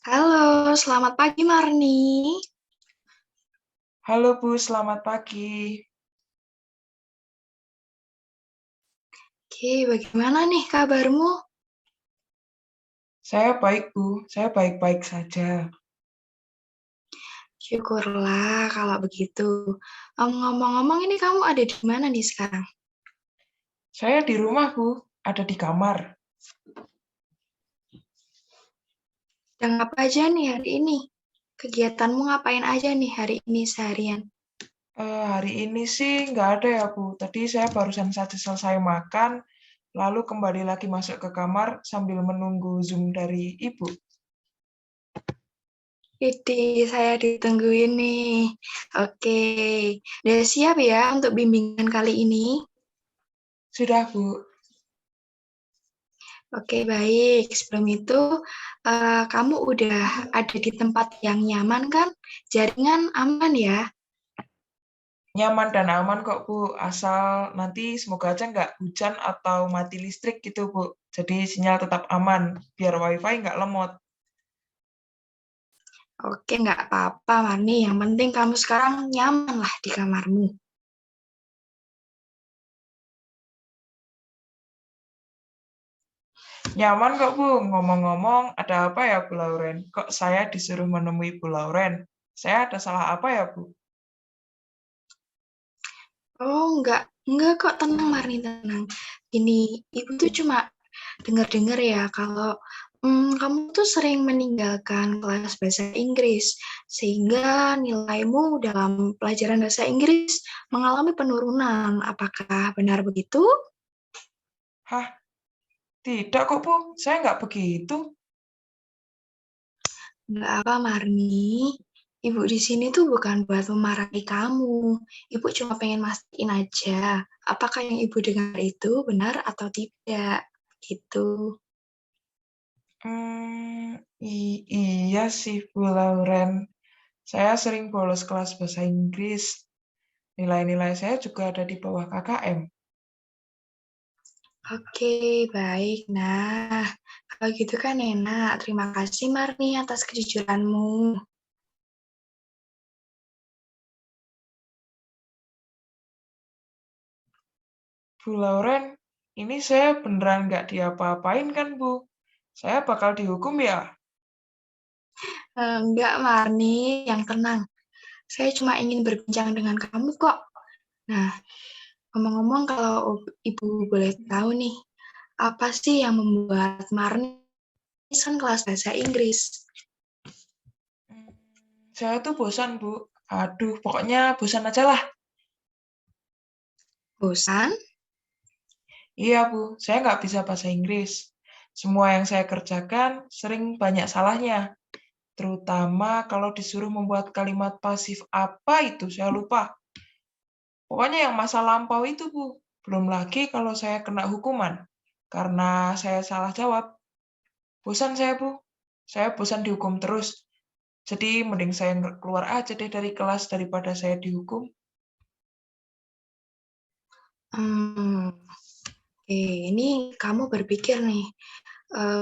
Halo, selamat pagi Marni. Halo Bu, selamat pagi. Oke, bagaimana nih kabarmu? Saya baik Bu, saya baik-baik saja. Syukurlah kalau begitu. Ngomong-ngomong ini kamu ada di mana nih sekarang? Saya di rumah Bu, ada di kamar. Sedang apa aja nih hari ini? Kegiatanmu ngapain aja nih hari ini seharian? Hari ini sih nggak ada ya Bu, tadi saya barusan saja selesai makan, lalu kembali lagi masuk ke kamar sambil menunggu Zoom dari Ibu. Saya ditungguin nih. Oke, udah siap ya untuk bimbingan kali ini? Sudah Bu, Oke, baik. Sebelum itu, kamu udah ada di tempat yang nyaman kan? Jaringan aman ya? nyaman dan aman kok Bu, asal nanti semoga aja nggak hujan atau mati listrik gitu Bu. Jadi sinyal tetap aman, biar WiFi nggak lemot. Oke, nggak apa-apa, Mani. Yang penting kamu sekarang nyaman lah di kamarmu. Nyaman kok Bu, ngomong-ngomong ada apa ya Bu Lauren? Kok saya disuruh menemui Bu Lauren? Saya ada salah apa ya Bu? Oh, nggak kok, tenang, Marni, tenang. Ini, Ibu tuh cuma dengar-dengar ya kalau kamu tuh sering meninggalkan kelas bahasa Inggris, sehingga nilaimu dalam pelajaran bahasa Inggris mengalami penurunan. Apakah benar begitu? Hah, tidak kok Bu, saya nggak begitu. Nggak apa, Marni. Ibu di sini tuh bukan buat memarahi kamu. Ibu cuma pengen mastiin aja, apakah yang ibu dengar itu benar atau tidak, gitu. Iya sih Bu Lauren, saya sering bolos kelas bahasa Inggris. Nilai-nilai saya juga ada di bawah KKM. Oke, baik. Nah, kalau gitu kan enak. Terima kasih, Marni, atas kejujuranmu. Bu Lauren, ini saya beneran nggak diapa-apain kan Bu? Saya bakal dihukum ya? Enggak, Marni, yang tenang. Saya cuma ingin berbincang dengan kamu kok. Nah, ngomong-ngomong, kalau ibu boleh tahu nih, apa sih yang membuat Marni kan kelas bahasa Inggris? Hmm, Saya tuh bosan Bu. Aduh, pokoknya bosan aja lah. Bosan? Iya, Bu, saya nggak bisa bahasa Inggris. Semua yang saya kerjakan sering banyak salahnya. Terutama kalau disuruh membuat kalimat pasif apa itu, saya lupa. Pokoknya yang masa lampau itu, Bu. Belum lagi kalau saya kena hukuman. Karena saya salah jawab. Bosan saya, Bu. Saya bosan dihukum terus. Jadi mending saya keluar aja deh dari kelas daripada saya dihukum. Hmm, oke, ini kamu berpikir nih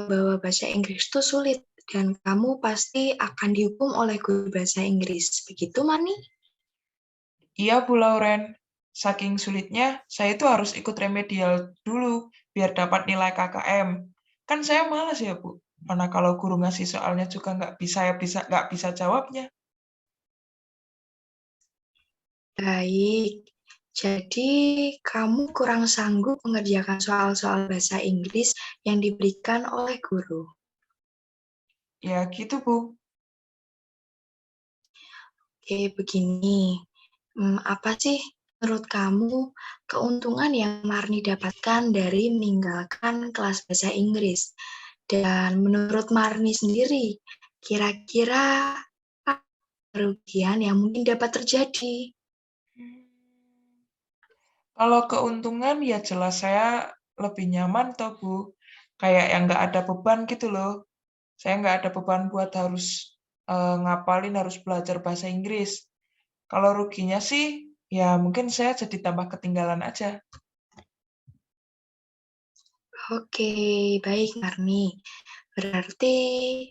bahwa bahasa Inggris itu sulit dan kamu pasti akan dihukum oleh guru bahasa Inggris. Begitu, Mani? Iya, Bu Lauren. Saking sulitnya, saya itu harus ikut remedial dulu biar dapat nilai KKM. Kan saya malas ya, Bu. Mana kalau guru ngasih soalnya juga nggak bisa jawabnya. Baik. Jadi, kamu kurang sanggup mengerjakan soal-soal bahasa Inggris yang diberikan oleh guru. Ya gitu, Bu. Oke, begini. Apa sih menurut kamu keuntungan yang Marni dapatkan dari meninggalkan kelas bahasa Inggris? Dan menurut Marni sendiri, kira-kira apa kerugian yang mungkin dapat terjadi? Kalau keuntungan ya jelas saya lebih nyaman toh, Bu. Kayak yang nggak ada beban gitu loh. Saya nggak ada beban buat harus ngapalin, harus belajar bahasa Inggris. Kalau ruginya sih, ya mungkin saya jadi tambah ketinggalan aja. Oke, baik Marni. Berarti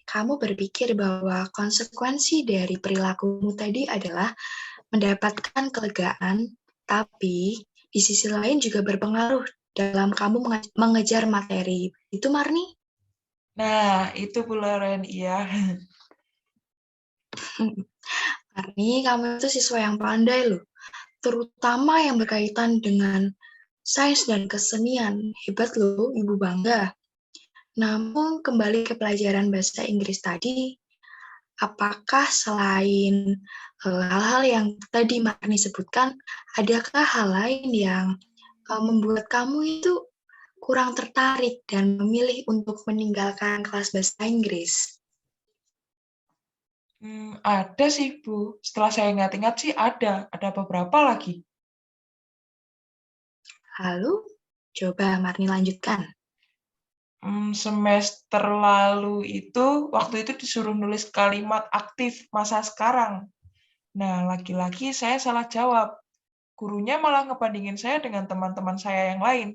kamu berpikir bahwa konsekuensi dari perilakumu tadi adalah mendapatkan kelegaan, tapi di sisi lain juga berpengaruh dalam kamu mengejar materi. Itu Marni? Nah, itu Bu Loren, iya. Marni, kamu itu siswa yang pandai loh. Terutama yang berkaitan dengan sains dan kesenian. Hebat loh, Ibu bangga. Namun kembali ke pelajaran bahasa Inggris tadi, apakah selain hal-hal yang tadi Marni sebutkan, adakah hal lain yang membuat kamu itu kurang tertarik dan memilih untuk meninggalkan kelas bahasa Inggris? Ada sih, Bu. Setelah saya ingat-ingat sih ada beberapa lagi. Lalu, coba Marni lanjutkan. Semester lalu waktu itu disuruh nulis kalimat aktif masa sekarang. Nah, lagi-lagi saya salah jawab. Gurunya malah ngebandingin saya dengan teman-teman saya yang lain.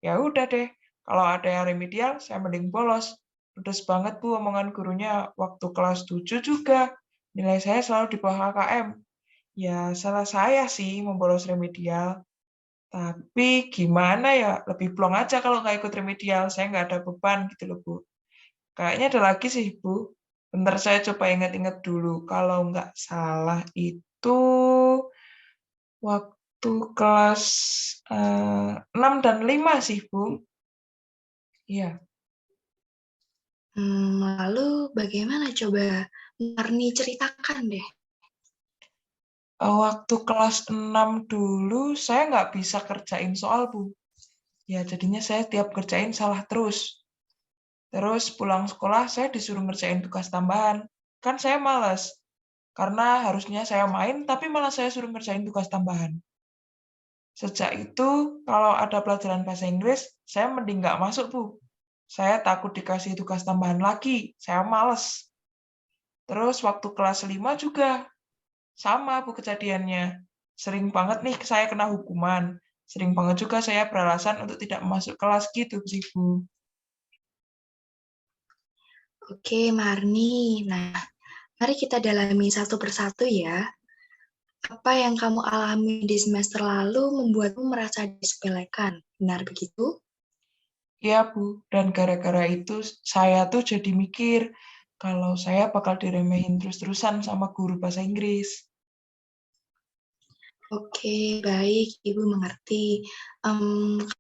Ya udah deh, kalau ada yang remedial, saya mending bolos. Pedes banget Bu omongan gurunya waktu kelas 7 juga. Nilai saya selalu di bawah KKM. Ya, salah saya sih membolos remedial. Tapi gimana ya, lebih plong aja kalau nggak ikut remedial. Saya nggak ada beban gitu loh, Bu. Kayaknya ada lagi sih, Bu. Bentar saya coba ingat-ingat dulu. Kalau nggak salah itu waktu kelas 6 dan 5 sih, Bu. Iya. Lalu bagaimana coba Marni ceritakan deh. Waktu kelas 6 dulu, saya nggak bisa kerjain soal, Bu. Ya, jadinya saya tiap kerjain salah terus. Terus pulang sekolah, saya disuruh ngerjain tugas tambahan. Kan saya malas, karena harusnya saya main, tapi malah saya suruh ngerjain tugas tambahan. Sejak itu, kalau ada pelajaran bahasa Inggris, saya mending nggak masuk, Bu. Saya takut dikasih tugas tambahan lagi, saya males. Terus waktu kelas 5 juga, sama Bu kejadiannya. Sering banget nih saya kena hukuman. Sering banget juga saya beralasan untuk tidak masuk kelas gitu sih, Bu. Oke, Marni. Nah, mari kita dalami satu persatu ya. Apa yang kamu alami di semester lalu membuatmu merasa disepelekan. Benar begitu? Iya, Bu. Dan gara-gara itu saya tuh jadi mikir kalau saya bakal diremehin terus-terusan sama guru bahasa Inggris. Oke, baik. Ibu mengerti.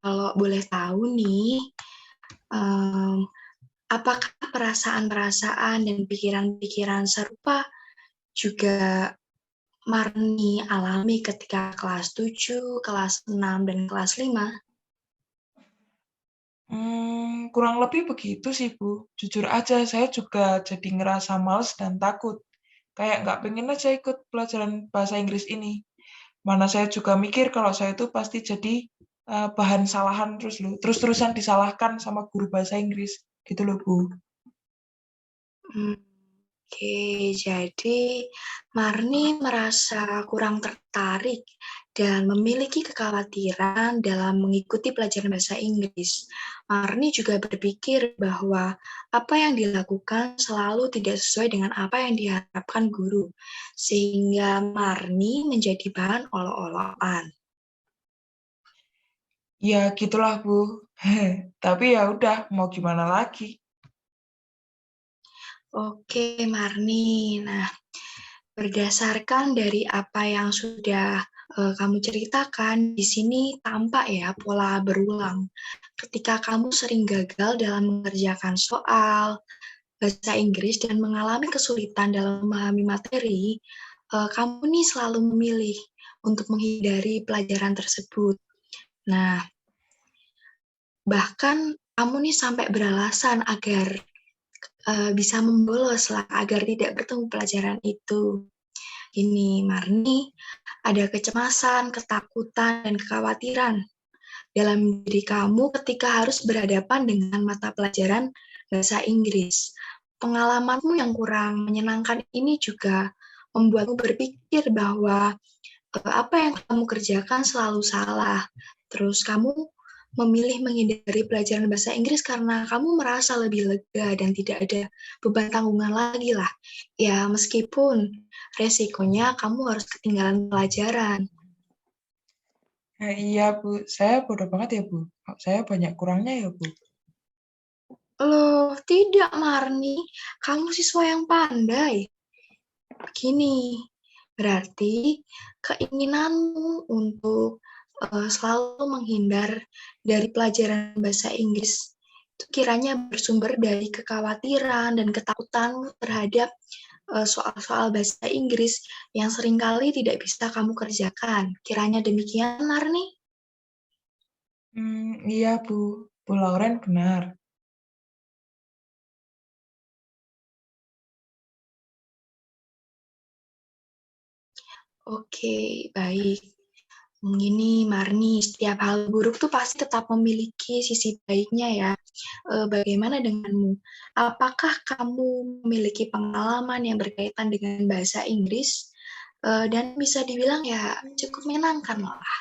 Kalau boleh tahu nih, em, apakah perasaan-perasaan dan pikiran-pikiran serupa juga Marni alami ketika kelas 7, kelas 6, dan kelas 5? Kurang lebih begitu sih, Bu. Jujur aja, saya juga jadi ngerasa males dan takut. Kayak nggak pengen aja ikut pelajaran bahasa Inggris ini. Mana saya juga mikir kalau saya itu pasti jadi bahan salahan terus-terusan disalahkan sama guru bahasa Inggris. Gitu loh, Bu. Oke, jadi Marni merasa kurang tertarik dan memiliki kekhawatiran dalam mengikuti pelajaran bahasa Inggris. Marni juga berpikir bahwa apa yang dilakukan selalu tidak sesuai dengan apa yang diharapkan guru, sehingga Marni menjadi bahan olok-olokan. Ya, gitulah, Bu. Tapi ya udah, mau gimana lagi? Oke, Marni. Nah, berdasarkan dari apa yang sudah kamu ceritakan, di sini tampak ya pola berulang. Ketika kamu sering gagal dalam mengerjakan soal bahasa Inggris dan mengalami kesulitan dalam memahami materi, kamu nih selalu memilih untuk menghindari pelajaran tersebut. Nah, bahkan kamu nih sampai beralasan agar bisa membolos lah, agar tidak bertemu pelajaran itu. Ini Marni, ada kecemasan, ketakutan, dan kekhawatiran dalam diri kamu ketika harus berhadapan dengan mata pelajaran bahasa Inggris. Pengalamanmu yang kurang menyenangkan ini juga membuatmu berpikir bahwa apa yang kamu kerjakan selalu salah. Terus kamu memilih menghindari pelajaran bahasa Inggris karena kamu merasa lebih lega dan tidak ada beban tanggungan lagi lah. Ya, meskipun resikonya kamu harus ketinggalan pelajaran. Nah, iya, Bu. Saya bodoh banget ya, Bu. Saya banyak kurangnya ya, Bu. Loh, tidak, Marni. Kamu siswa yang pandai. Begini, berarti keinginanmu untuk selalu menghindar dari pelajaran bahasa Inggris itu kiranya bersumber dari kekhawatiran dan ketakutanmu terhadap soal-soal bahasa Inggris yang seringkali tidak bisa kamu kerjakan. Kiranya demikian, Marni? Iya, Bu. Bu Lauren benar. Oke, baik. Gini, Marni, setiap hal buruk tuh pasti tetap memiliki sisi baiknya ya. Bagaimana denganmu? Apakah kamu memiliki pengalaman yang berkaitan dengan bahasa Inggris? Dan bisa dibilang ya cukup menyenangkan lah.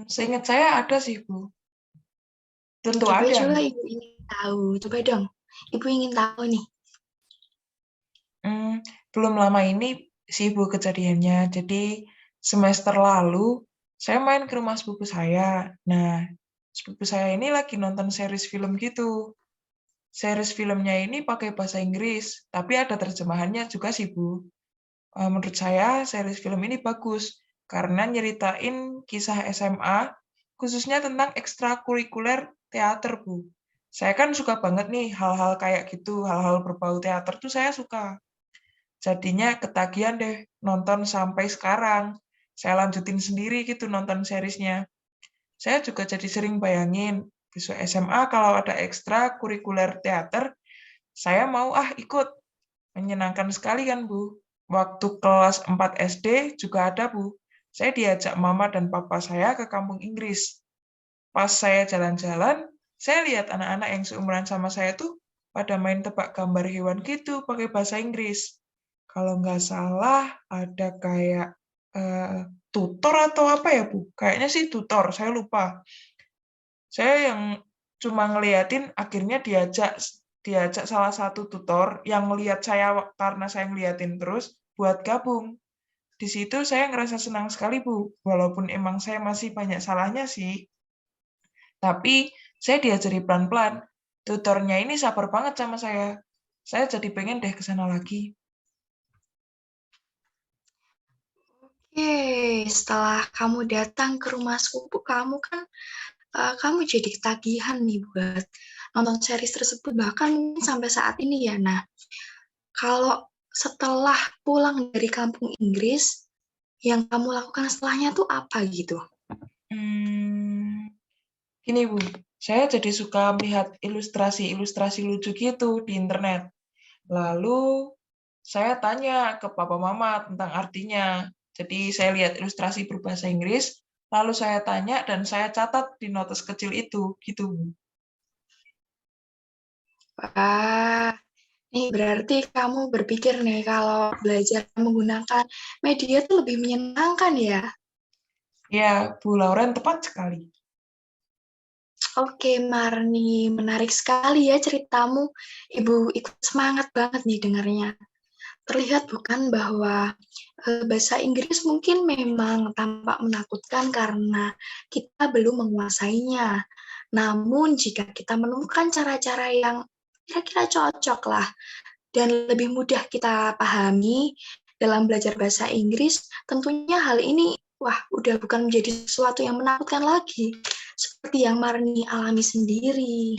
Seingat saya ada sih, Bu. Tentu ada. Coba-coba Ibu ingin tahu. Coba dong, Ibu ingin tahu nih. Belum lama ini sih, Bu, kejadiannya. Jadi, semester lalu, saya main ke rumah sepupu saya. Nah, sepupu saya ini lagi nonton series film gitu. Series filmnya ini pakai bahasa Inggris, tapi ada terjemahannya juga sih, Bu. Menurut saya, series film ini bagus, karena nyeritain kisah SMA, khususnya tentang ekstrakurikuler teater, Bu. Saya kan suka banget nih hal-hal kayak gitu, hal-hal berbau teater tuh saya suka. Jadinya ketagihan deh nonton sampai sekarang. Saya lanjutin sendiri gitu nonton seriesnya. Saya juga jadi sering bayangin, besok SMA kalau ada ekstra kurikuler teater, saya mau ikut. Menyenangkan sekali kan, Bu. Waktu kelas 4 SD juga ada, Bu. Saya diajak mama dan papa saya ke kampung Inggris. Pas saya jalan-jalan, saya lihat anak-anak yang seumuran sama saya tuh pada main tebak gambar hewan gitu pakai bahasa Inggris. Kalau nggak salah ada kayak tutor atau apa ya, Bu? Kayaknya sih tutor, saya lupa. Saya yang cuma ngeliatin, akhirnya diajak diajak salah satu tutor yang ngeliat saya karena saya ngeliatin terus buat gabung. Di situ saya ngerasa senang sekali, Bu. Walaupun emang saya masih banyak salahnya sih. Tapi saya diajari pelan-pelan. Tutornya ini sabar banget sama saya. Saya jadi pengen deh ke sana lagi. Oke, setelah kamu datang ke rumah sepupu kamu kan kamu jadi ketagihan nih buat nonton series tersebut bahkan mungkin sampai saat ini ya. Nah, kalau setelah pulang dari kampung Inggris, yang kamu lakukan setelahnya tuh apa gitu? Hmm, Gini, Bu. Saya jadi suka melihat ilustrasi-ilustrasi lucu gitu di internet. Lalu saya tanya ke papa mama tentang artinya. Jadi saya lihat ilustrasi berbahasa Inggris, lalu saya tanya dan saya catat di notes kecil itu, gitu, Bu. Wah, nih berarti kamu berpikir nih kalau belajar menggunakan media tuh lebih menyenangkan ya? Ya, Bu Lauren tepat sekali. Oke, Marni, menarik sekali ya ceritamu. Ibu ikut semangat banget nih dengarnya. Terlihat bukan bahwa bahasa Inggris mungkin memang tampak menakutkan karena kita belum menguasainya. Namun jika kita menemukan cara-cara yang kira-kira cocok lah dan lebih mudah kita pahami dalam belajar bahasa Inggris, tentunya hal ini wah udah bukan menjadi sesuatu yang menakutkan lagi, seperti yang Marni alami sendiri.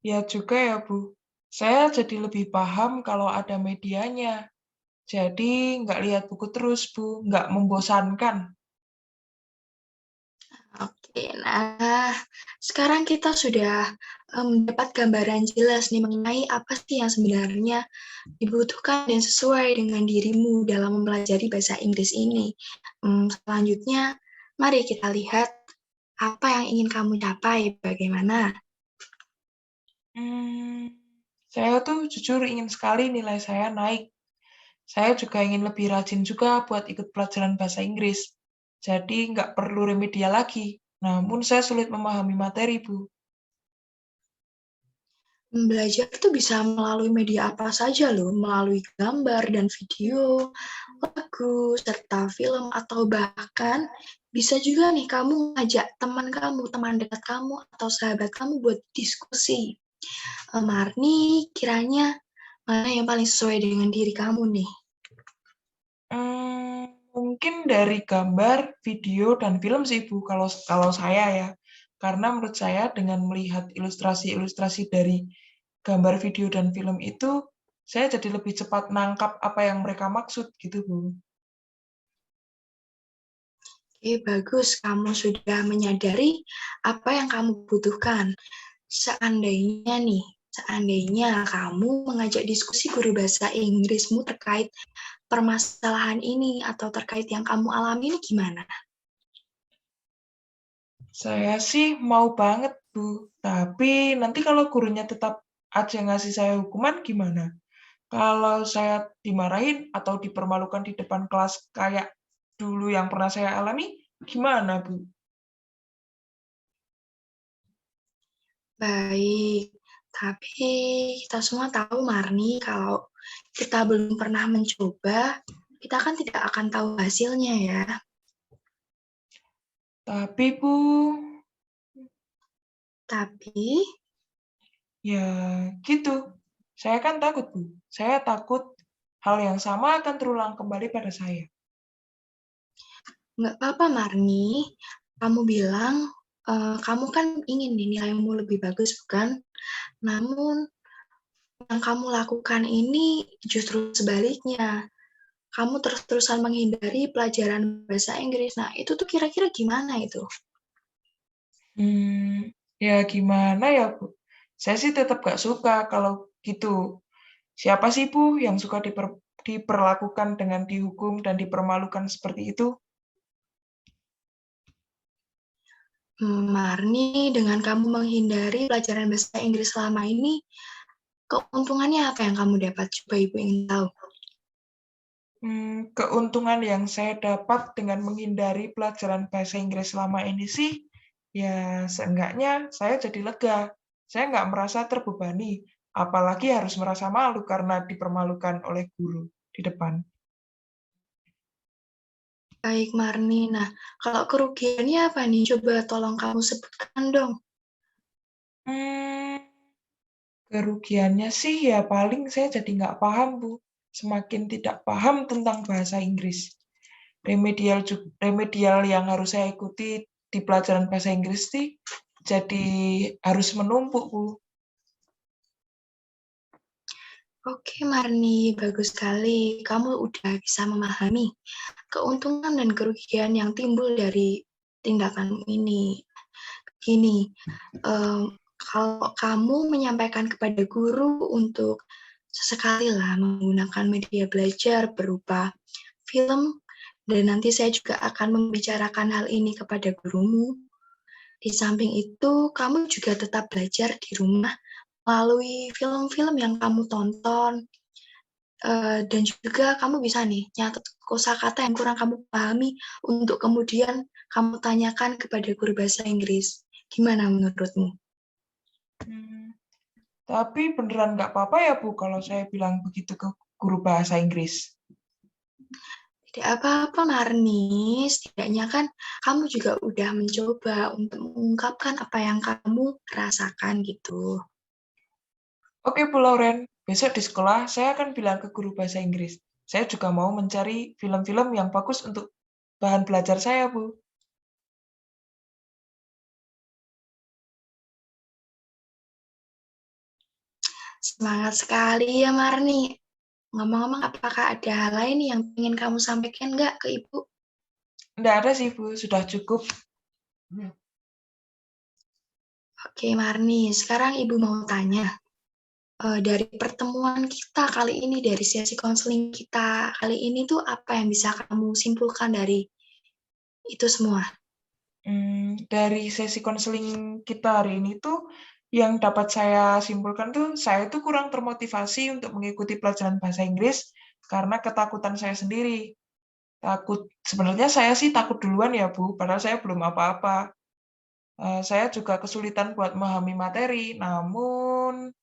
Ya juga ya, Bu. Saya jadi lebih paham kalau ada medianya. Jadi nggak lihat buku terus, Bu. Nggak membosankan. Oke, nah sekarang kita sudah mendapat gambaran jelas nih mengenai apa sih yang sebenarnya dibutuhkan dan sesuai dengan dirimu dalam mempelajari bahasa Inggris ini. Selanjutnya, mari kita lihat apa yang ingin kamu capai, bagaimana? Hmm, saya tuh jujur ingin sekali nilai saya naik. Saya juga ingin lebih rajin juga buat ikut pelajaran bahasa Inggris. Jadi nggak perlu remedial lagi. Namun saya sulit memahami materi, Bu. Belajar itu bisa melalui media apa saja loh, melalui gambar dan video, lagu, serta film, atau bahkan bisa juga nih kamu ngajak teman kamu, teman dekat kamu, atau sahabat kamu buat diskusi. Marni, kiranya mana yang paling sesuai dengan diri kamu nih? Mungkin dari gambar, video, dan film sih, Bu, kalau saya ya. Karena menurut saya dengan melihat ilustrasi-ilustrasi dari gambar, video, dan film itu, saya jadi lebih cepat nangkap apa yang mereka maksud gitu, Bu. Oke, bagus. Kamu sudah menyadari apa yang kamu butuhkan. Seandainya kamu mengajak diskusi guru bahasa Inggrismu terkait permasalahan ini atau terkait yang kamu alami ini gimana? Saya sih mau banget, Bu. Tapi nanti kalau gurunya tetap aja ngasih saya hukuman gimana? Kalau saya dimarahin atau dipermalukan di depan kelas kayak dulu yang pernah saya alami, gimana, Bu? Baik, tapi kita semua tahu, Marni, kalau kita belum pernah mencoba, kita kan tidak akan tahu hasilnya ya. Tapi, Bu, Tapi, ya gitu. Saya kan takut, Bu. Saya takut hal yang sama akan terulang kembali pada saya. nggak apa-apa, Marni. Kamu bilang, kamu kan ingin nih nilaimu lebih bagus, bukan? Namun, yang kamu lakukan ini justru sebaliknya. Kamu terus-terusan menghindari pelajaran bahasa Inggris. Nah, itu tuh kira-kira gimana itu? Ya gimana ya, Bu? Saya sih tetap gak suka kalau gitu. Siapa sih, Bu, yang suka diperlakukan dengan dihukum dan dipermalukan seperti itu? Marni, dengan kamu menghindari pelajaran bahasa Inggris selama ini, keuntungannya apa yang kamu dapat? Coba Ibu ingin tahu. Keuntungan yang saya dapat dengan menghindari pelajaran bahasa Inggris selama ini sih, ya seenggaknya saya jadi lega. Saya nggak merasa terbebani, apalagi harus merasa malu karena dipermalukan oleh guru di depan. Baik, Marni. Nah, kalau kerugiannya apa nih? Coba tolong kamu sebutkan dong. Hmm, Kerugiannya sih ya paling saya jadi nggak paham, Bu. Semakin tidak paham tentang bahasa Inggris. Remedial yang harus saya ikuti di pelajaran bahasa Inggris sih jadi harus menumpuk, Bu. Oke, Marni, bagus sekali. Kamu udah bisa memahami keuntungan dan kerugian yang timbul dari tindakan ini. Gini, kalau kamu menyampaikan kepada guru untuk sesekali lah menggunakan media belajar berupa film, dan nanti saya juga akan membicarakan hal ini kepada gurumu. Di samping itu, kamu juga tetap belajar di rumah melalui film-film yang kamu tonton, dan juga kamu bisa nih nyatet kosakata yang kurang kamu pahami untuk kemudian kamu tanyakan kepada guru bahasa Inggris. Gimana menurutmu? Hmm, Tapi beneran nggak apa-apa ya, Bu, kalau saya bilang begitu ke guru bahasa Inggris. Tidak apa-apa, Marni. Setidaknya kan kamu juga udah mencoba untuk mengungkapkan apa yang kamu rasakan gitu. Oke, Bu Lauren, besok di sekolah saya akan bilang ke guru bahasa Inggris. Saya juga mau mencari film-film yang bagus untuk bahan belajar saya, Bu. Semangat sekali ya, Marni. Ngomong-ngomong, apakah ada hal lain yang ingin kamu sampaikan nggak ke Ibu? Nggak ada sih, Bu. Sudah cukup. Oke, Marni. Sekarang Ibu mau tanya, dari pertemuan kita kali ini, dari sesi konseling kita kali ini tuh apa yang bisa kamu simpulkan dari itu semua? Dari sesi konseling kita hari ini tuh, yang dapat saya simpulkan tuh, saya tuh kurang termotivasi untuk mengikuti pelajaran bahasa Inggris karena ketakutan saya sendiri. Sebenarnya saya sih takut duluan ya, Bu, padahal saya belum apa-apa. Saya juga kesulitan buat memahami materi, Namun,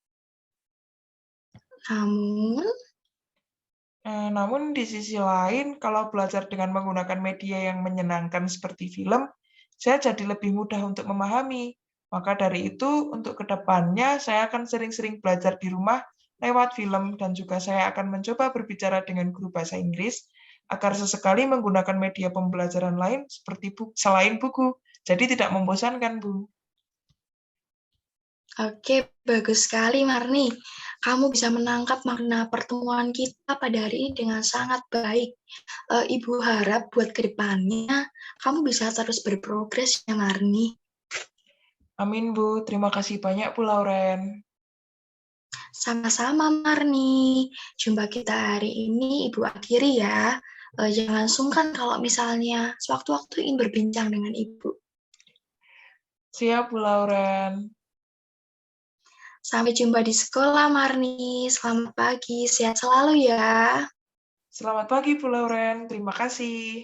namun di sisi lain, kalau belajar dengan menggunakan media yang menyenangkan seperti film, saya jadi lebih mudah untuk memahami. Maka dari itu, untuk kedepannya saya akan sering-sering belajar di rumah lewat film dan juga saya akan mencoba berbicara dengan guru bahasa Inggris agar sesekali menggunakan media pembelajaran lain seperti selain buku. Jadi tidak membosankan, Bu. oke, bagus sekali Marni. Kamu bisa menangkap makna pertemuan kita pada hari ini dengan sangat baik. Ibu harap buat kedepannya kamu bisa terus berprogres ya Marni. Amin, Bu. Terima kasih banyak, Bu Lauren. Sama-sama Marni. Jumpa kita hari ini Ibu akhiri ya. Jangan sungkan kalau misalnya sewaktu-waktu ingin berbincang dengan Ibu. Siap, Bu Lauren. Sampai jumpa di sekolah Marni. Selamat pagi, sehat selalu ya. Selamat pagi, Bu Lauren. Terima kasih.